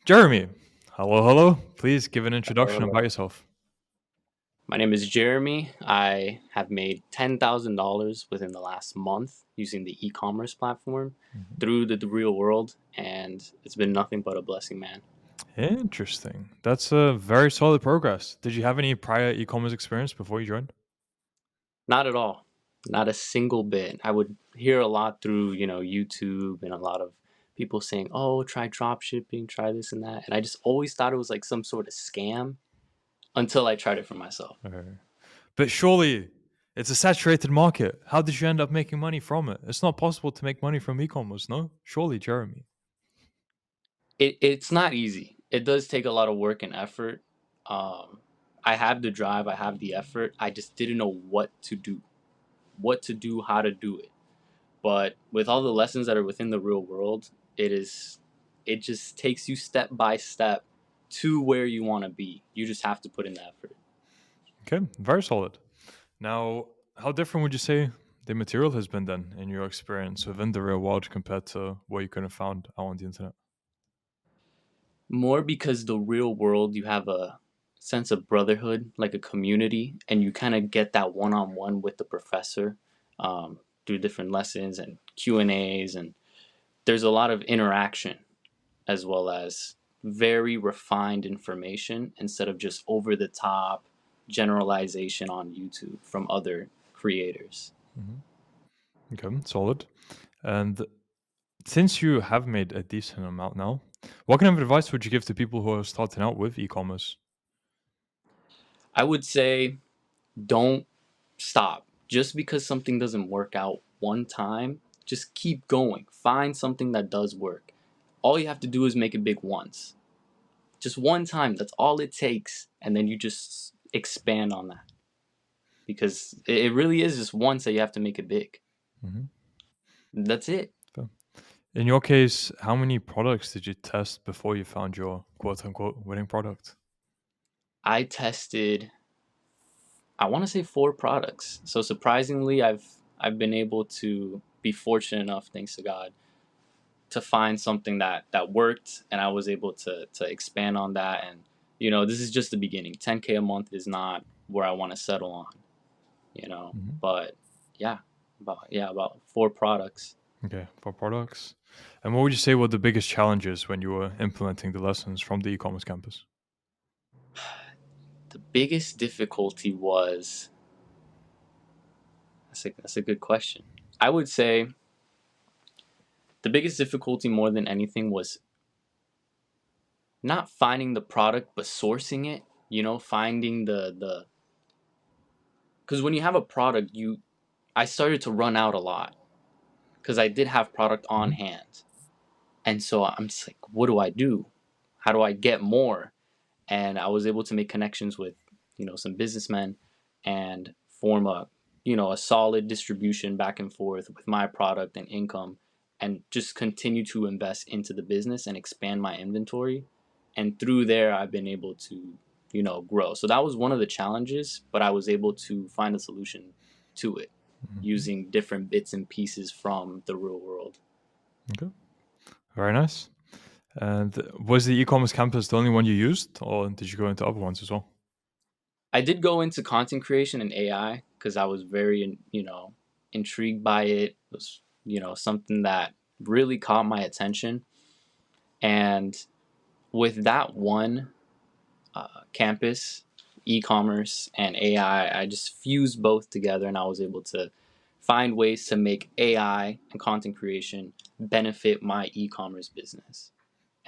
Jeremy, hello, hello. Please give an Hello, introduction about hello. yourself. My name is Jeremy. I have made $10,000 within the last month using the e-commerce platform Mhm. through the real world, and it's been nothing but a blessing, man. Interesting. That's a very solid progress. Did you have any prior e-commerce experience before you joined? Not at all. Not a single bit. I would hear a lot through, YouTube and a lot of people saying, "Oh, try drop shipping, try this and that." And I just always thought it was like some sort of scam until I tried it for myself. Okay. But surely it's a saturated market. How did you end up making money from it? It's not possible to make money from e-commerce, no? Surely, Jeremy. It's not easy. It does take a lot of work and effort. Um, I have the drive, I have the effort. I just didn't know what to do, how to do it. But with all the lessons that are within the real world, it just takes you step by step to where you want to be. You just have to put in the effort. Okay, very solid. Now, how different would you say the material has been then in your experience within the real world compared to what you could have found out on the internet? More because the real world, you have a sense of brotherhood, like a community, and you kind of get that one-on-one with the professor through different lessons and Q&As, and there's a lot of interaction as well as very refined information instead of just over-the-top generalization on YouTube from other creators. Mhm. Okay, solid. And since you have made a decent amount now, what kind of advice would you give to people who are starting out with e-commerce? I would say don't stop. Just because something doesn't work out one time, just keep going. Find something that does work. All you have to do is make it big once. Just one time, that's all it takes. And then you just expand on that. Because it really is just once that you have to make it big. Mhm. That's it. So, in your case, how many products did you test before you found your quote unquote winning product? I tested, I want to say 4 products. So surprisingly, I've been able to be fortunate enough, thanks to God, to find something that worked, and I was able to expand on that. And this is just the beginning. 10K a month is not where I want to settle on. Mhm. But yeah, about 4 products. Okay, four products. And what would you say were the biggest challenges when you were implementing the lessons from the e-commerce campus? The biggest difficulty was that's a good question. I would say the biggest difficulty more than anything was not finding the product but sourcing it. Finding the because when you have a product, you I started to run out a lot because I did have product on Mhm. hand. And so I'm just like, what do I do? How do I get more? And I was able to make connections with, some businessmen and form a solid distribution back and forth with my product and income, and just continue to invest into the business and expand my inventory. And through there, I've been able to, grow. So that was one of the challenges, but I was able to find a solution to it Mhm. using different bits and pieces from the real world. Okay, very nice. And was the e-commerce campus the only one you used, or did you go into other ones as well? I did go into content creation and AI because I was very, intrigued by it. It was, something that really caught my attention. And with that one campus, e-commerce and AI, I just fused both together, and I was able to find ways to make AI and content creation benefit my e-commerce business.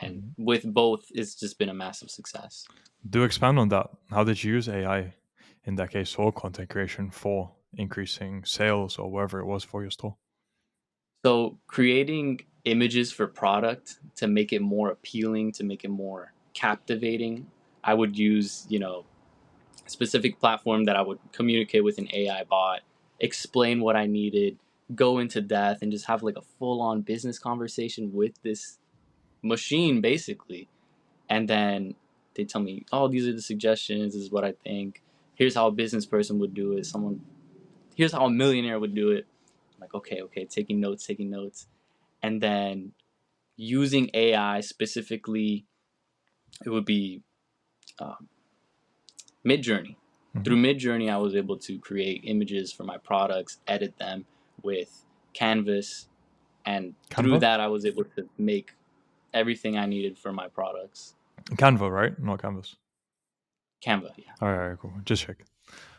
And Mhm. with both, it's just been a massive success. Do expand on that. How did you use AI in that case for content creation for increasing sales or wherever it was for your store? So creating images for product to make it more appealing, to make it more captivating, I would use, a specific platform that I would communicate with an AI bot, explain what I needed, go into depth, and just have like a full on business conversation with this machine basically. And then they tell me, oh, these are the suggestions, this is what I think. Here's how a business person would do it. Here's how a millionaire would do it. I'm like, okay, okay, taking notes. And then using AI specifically it would be Midjourney. Hmm. Through Midjourney, I was able to create images for my products, edit them with Canvas, and through Canva? that, I was able to make everything I needed for my products. Canva, right? Not Canvas. Canva, yeah, All right, cool. Just check.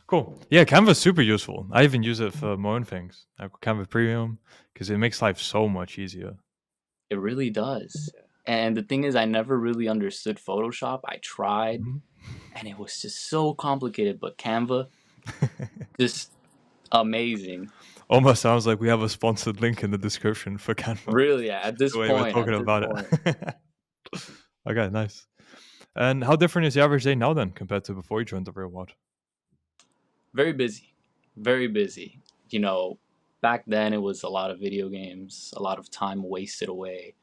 Cool. Yeah, Canva's super useful. I even use it for my own things, like Canva Premium, because it makes life so much easier. it really does. And the thing is, I never really understood Photoshop. I tried, Mhm. and it was just so complicated. But Canva, just amazing. Almost sounds like we have a sponsored link in the description for Canva. Really, at this The way we're point, talking at this about point, it. Okay, nice. And how different is the average day now then compared to before you joined the real world? very busy, very busy. You know, back then it was a lot of video games, a lot of time wasted away.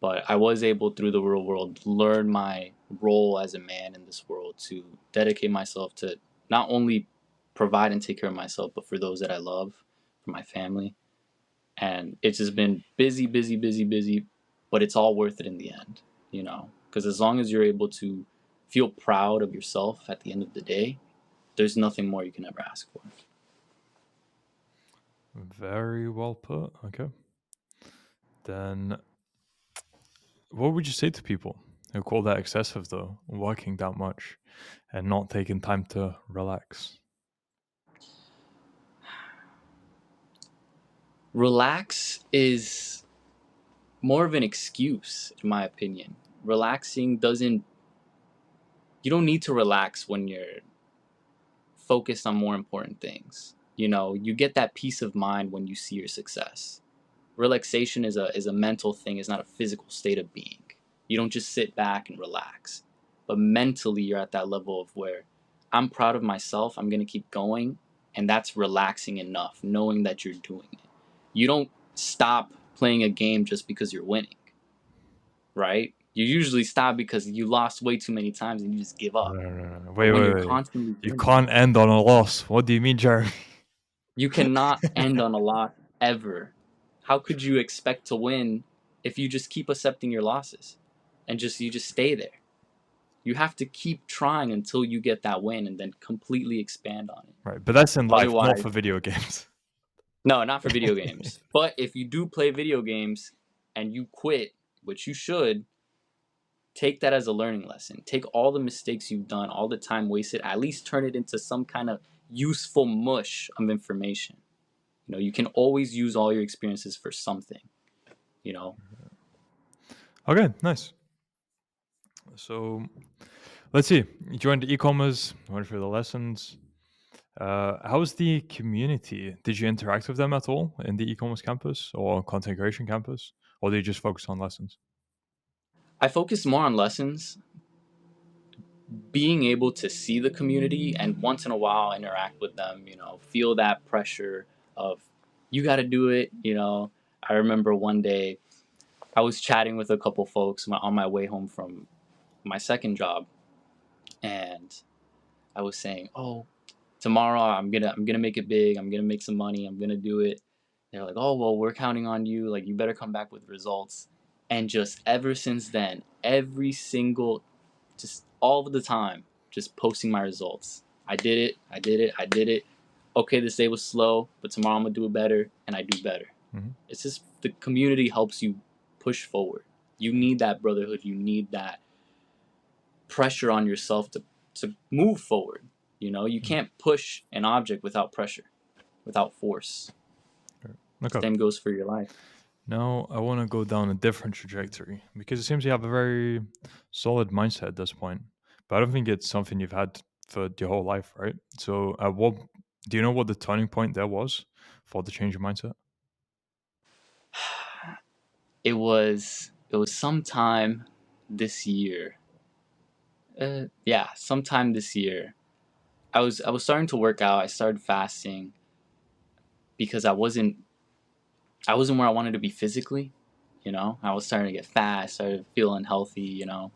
But I was able through the real world learn my role as a man in this world to dedicate myself to not only provide and take care of myself, but for those that I love, for my family. And it's just been busy, busy, busy, busy, but it's all worth it in the end, you know, because as long as you're able to feel proud of yourself at the end of the day, there's nothing more you can ever ask for. Very well put. Okay. Then what would you say to people who call that excessive though, working that much and not taking time to relax? Relax is more of an excuse, in my opinion. Relaxing doesn't, you don't need to relax when you're focused on more important things. You know, you get that peace of mind when you see your success. Relaxation is a mental thing, it's not a physical state of being. You don't just sit back and relax. But mentally you're at that level of where I'm proud of myself, I'm gonna keep going, and that's relaxing enough, knowing that you're doing it. You don't stop playing a game just because you're winning, right? You usually stop because you lost way too many times and you just give No, up. no, no, no. But Wait, when wait, you're wait. constantly You winning, can't end on a loss. What do you mean, Jeremy? you cannot end on a loss ever. How could you expect to win if you just keep accepting your losses and you just stay there? You have to keep trying until you get that win and then completely expand on it. Right, but that's in life, not Otherwise, for video games. no, not for video games. But if you do play video games and you quit, which you should, take that as a learning lesson. Take all the mistakes you've done, all the time wasted, at least turn it into some kind of useful mush of information. You know, you can always use all your experiences for something, you know. Okay, nice. So let's see. You joined e-commerce, went through the lessons. How's the community? Did you interact with them at all in the e-commerce campus or content creation campus, or did you just focus on lessons? I focus more on lessons, being able to see the community and once in a while interact with them, you know, feel that pressure of you got to do it, you know. I remember one day I was chatting with a couple folks on my way home from my second job, and I was saying, "Oh, tomorrow I'm gonna make it big. I'm gonna make some money. I'm gonna do it." They're like, "Oh well, we're counting on you. Like you better come back with results." And just ever since then, every single, just all of the time, just posting my results. I did it. I did it. I did it. Okay, this day was slow, but tomorrow I'm gonna do it better, and I do better. Hmm. It's just the community helps you push forward. You need that brotherhood. You need that pressure on yourself to move forward. You know, you can't push an object without pressure, without force. Okay. Same goes for your life. Now I want to go down a different trajectory because it seems you have a very solid mindset at this point, but I don't think it's something you've had for your whole life, right? So, what do you know what the turning point there was for the change of mindset? It was sometime this year. Yeah, sometime this year. I was starting to work out. I started fasting because I wasn't where I wanted to be physically. You know, I was starting to get fat. I started feeling healthy. You know,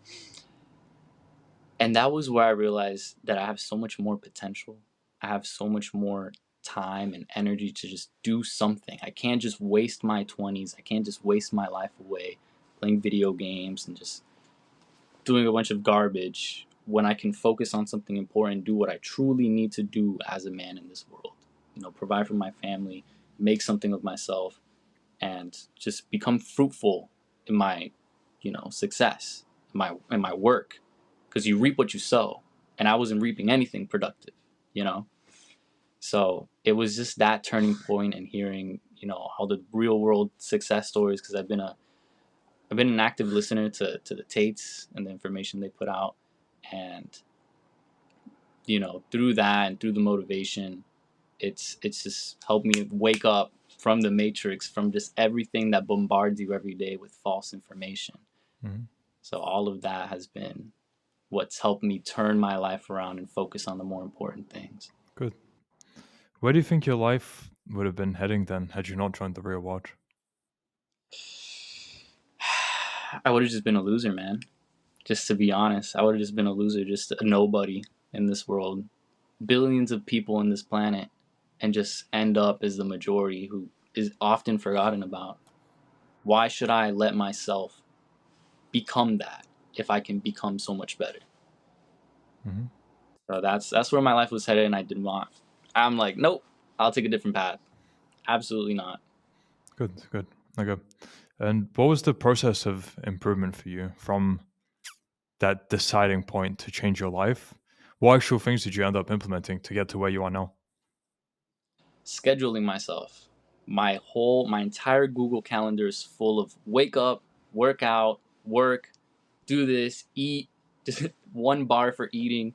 and that was where I realized that I have so much more potential. I have so much more time and energy to just do something. I can't just waste my 20s. I can't just waste my life away playing video games and just doing a bunch of garbage when I can focus on something important, do what I truly need to do as a man in this world. You know, provide for my family, make something of myself, and just become fruitful in my, success, in my work, because you reap what you sow, and I wasn't reaping anything productive, you know. So it was just that turning point and hearing, all the real world success stories, because I've been an active listener to the Tates and the information they put out, and through that and through the motivation, it's just helped me wake up from the matrix, from just everything that bombards you every day with false information. Mhm. So all of that has been what's helped me turn my life around and focus on the more important things. Good. Where do you think your life would have been heading then had you not joined the real watch? I would have just been a loser, man. Just to be honest, I would have just been a loser, just a nobody in this world. Billions of people on this planet, and just end up as the majority who is often forgotten about. Why should I let myself become that if I can become so much better? Hmm. So that's where my life was headed, and I did not. I'm like, nope, I'll take a different path. Absolutely not. Good, good. Okay. And what was the process of improvement for you from that deciding point to change your life? What actual things did you end up implementing to get to where you are now? Scheduling myself. My entire Google Calendar is full of wake up, work out, work, do this, eat, just one bar for eating,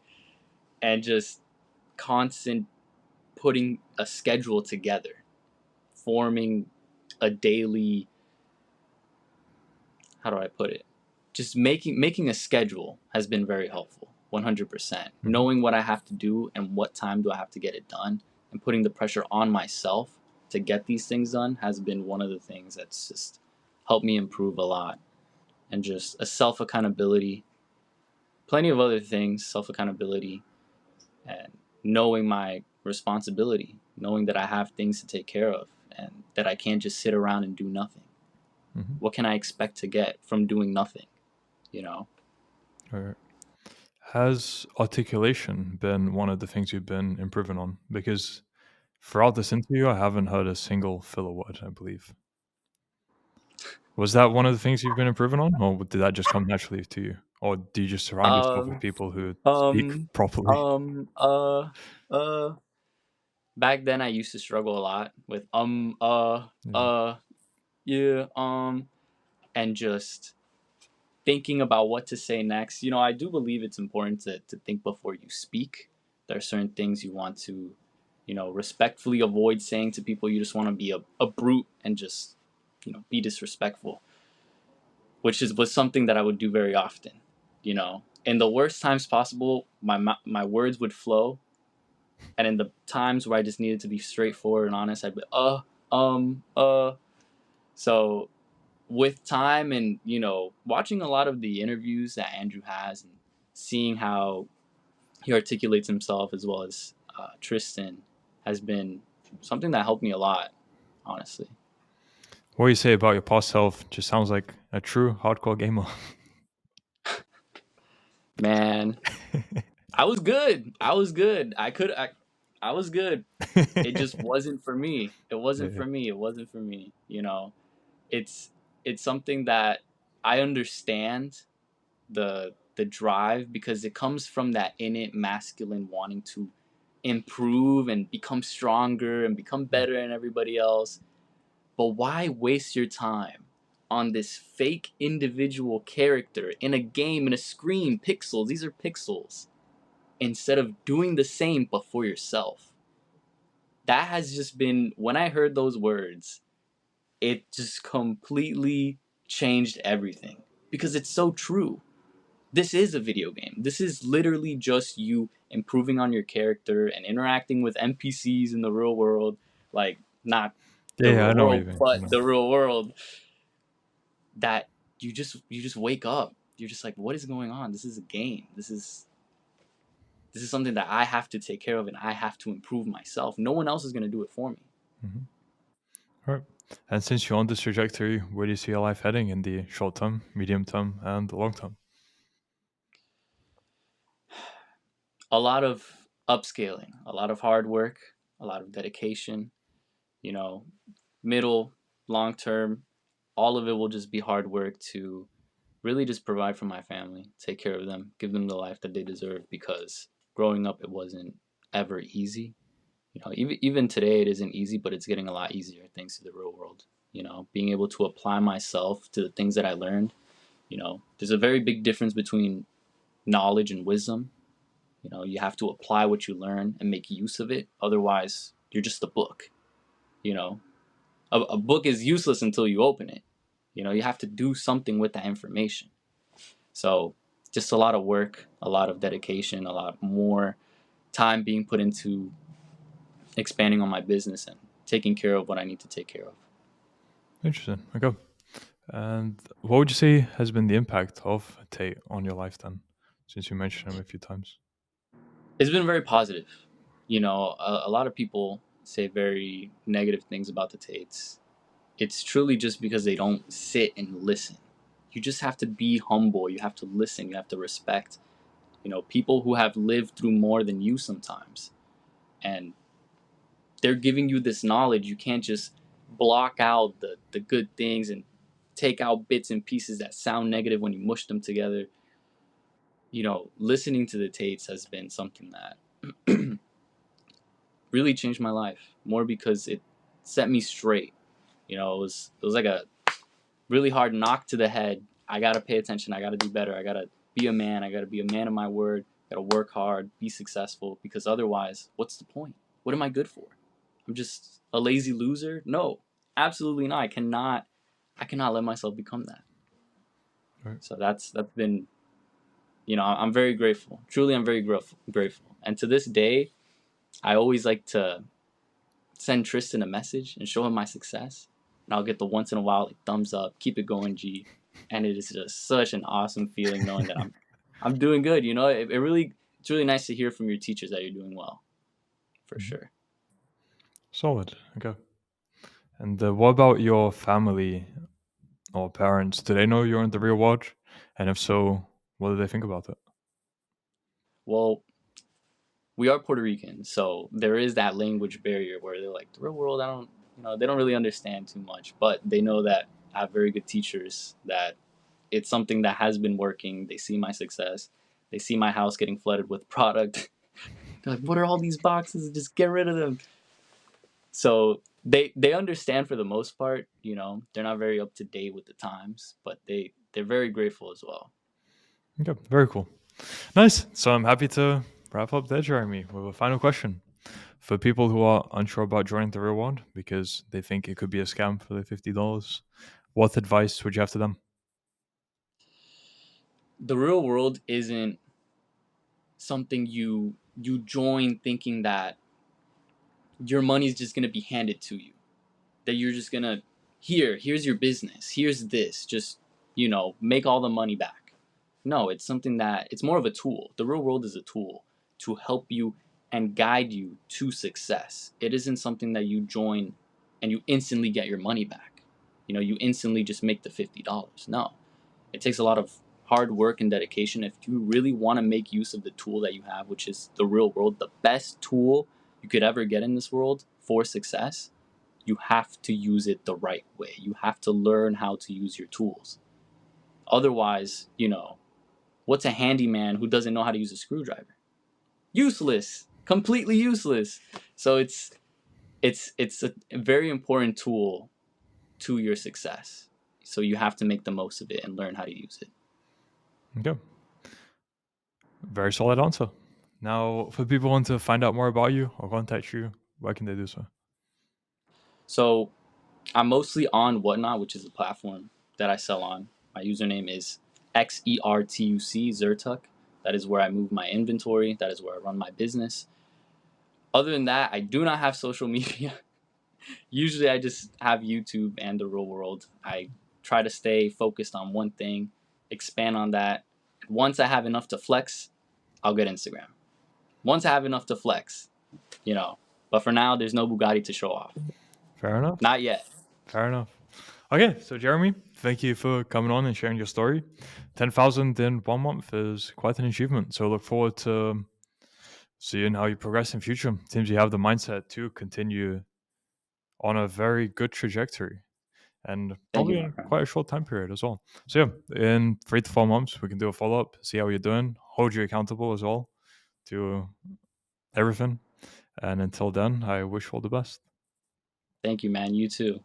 and just constant putting a schedule together, forming a daily, how do I put it? Just making a schedule has been very helpful. 100%. Hmm. Knowing what I have to do and what time do I have to get it done, and putting the pressure on myself to get these things done has been one of the things that's just helped me improve a lot. And just a self accountability, plenty of other things, self accountability, and knowing my responsibility, knowing that I have things to take care of and that I can't just sit around and do nothing. Hmm. What can I expect to get from doing nothing, you know? All right. Has articulation been one of the things you've been improving on? Because throughout this interview, I haven't heard a single filler word, I believe. Was that one of the things you've been improving on, or did that just come naturally to you? Or do you just surround yourself with Um, people who speak um, properly? um, uh, uh. Back then, I used to struggle a lot with Yeah. yeah, and just thinking about what to say next. I do believe it's important to think before you speak. There are certain things you want to, respectfully avoid saying to people. You just want to be a brute and just, be disrespectful, which was something that I would do very often. In the worst times possible, my words would flow, and in the times where I just needed to be straightforward and honest, I'd be um uh. So with time and watching a lot of the interviews that Andrew has and seeing how he articulates himself, as well as Tristan, has been something that helped me a lot, honestly. What you say about your past self just sounds like a true hardcore gamer. Man, I was good. I was good. I was good. It just wasn't for me. It wasn't Yeah. for me. It wasn't for me. It's it's something that I understand, the drive, because it comes from that innate masculine wanting to improve and become stronger and become better than everybody else. But why waste your time on this fake individual character in a game, in a screen, pixels? These are pixels. Instead of doing the same but for yourself. That has just been, when I heard those words, it just completely changed everything, because it's so true. This is a video game. This is literally just you improving on your character and interacting with NPCs in the real world, like not the Yeah, I real know what you world, mean. I but know. the real world. That you just wake up. You're just like, what is going on? This is a game. This is something that I have to take care of, and I have to improve myself. No one else is going to do it for me. Mhm. All right. And since you're on this trajectory, where do you see your life heading in the short term, medium term, and the long term? A lot of upscaling, a lot of hard work, a lot of dedication, you know, middle, long term, all of it will just be hard work to really just provide for my family, take care of them, give them the life that they deserve because growing up it wasn't ever easy. Even today it isn't easy, but it's getting a lot easier thanks to the real world. Being able to apply myself to the things that I learned. There's a very big difference between knowledge and wisdom. You have to apply what you learn and make use of it. Otherwise, you're just a book. You know, a book is useless until you open it. You have to do something with that information. So, just a lot of work, a lot of dedication, a lot more time being put into expanding on my business and taking care of what I need to take care of. Interesting. Okay. And what would you say has been the impact of Tate on your life then, since you mentioned him a few times? It's been very positive. A lot of people say very negative things about the Tates. It's truly just because they don't sit and listen. You just have to be humble. You have to listen. You have to respect, people who have lived through more than you sometimes. And they're giving you this knowledge. You can't just block out the good things and take out bits and pieces that sound negative when you mush them together. Listening to the Tates has been something that really changed my life more because it set me straight. It was like a really hard knock to the head. I gotta pay attention. I gotta do better. I gotta be a man. I gotta be a man of my word. I gotta work hard, be successful. Because otherwise, what's the point? What am I good for? I'm just a lazy loser. No, absolutely not. I cannot let myself become that. Right. So that's been. I'm very grateful. Truly, I'm very grateful. And to this day, I always like to send Tristan a message and show him my success. And I'll get the once in a while like thumbs up, keep it going, G. And it is just such an awesome feeling knowing that I'm doing good. It's really nice to hear from your teachers that you're doing well, for Mhm. sure. Solid. Okay. And what about your family or parents? Do they know you're in the real world? And if so, what do they think about it? Well, we are Puerto Rican, so there is that language barrier where they're like, the real world, I don't, they don't really understand too much, but they know that I have very good teachers, that it's something that has been working. They see my success. They see my house getting flooded with product. They're like, what are all these boxes? Just get rid of them. So they understand for the most part. They're not very up to date with the times, but they're very grateful as well. Okay. Very cool. Nice. So I'm happy to wrap up there, Jeremy, with a final question. For people who are unsure about joining the real world because they think it could be a scam for the $50, what advice would you have to them? The real world isn't something you join thinking that your money's just gonna be handed to you. That you're just gonna here's your business. Here's this. Just make all the money back. No, it's something that it's more of a tool. The real world is a tool to help you and guide you to success. It isn't something that you join and you instantly get your money back. You instantly just make the $50. No, it takes a lot of hard work and dedication. If you really want to make use of the tool that you have, which is the real world, the best tool you could ever get in this world for success, you have to use it the right way. You have to learn how to use your tools. Otherwise, what's a handyman who doesn't know how to use a screwdriver? Useless, completely useless. So it's a very important tool to your success. So you have to make the most of it and learn how to use it. Okay. Very solid answer. Now, for people who want to find out more about you or contact you, where can they do so? So I'm mostly on Whatnot, which is a platform that I sell on. My username is XERTUC Zertuck. That is where I move my inventory. That is where I run my business. Other than that, I do not have social media. Usually I just have YouTube and the real world. I try to stay focused on one thing, expand on that. Once I have enough to flex, I'll get Instagram. Once I have enough to flex, you know. But for now, there's no Bugatti to show off. Fair enough. Not yet. Fair enough. Okay, so Jeremy, thank you for coming on and sharing your story. 10,000 in 1 month is quite an achievement. So look forward to seeing how you progress in future. Seems you have the mindset to continue on a very good trajectory, and Thank you, probably my in friend. quite a short time period as well. So yeah, in 3 to 4 months, we can do a follow up, see how you're doing, hold you accountable as well to everything. And until then, I wish you all the best. Thank you, man. You too.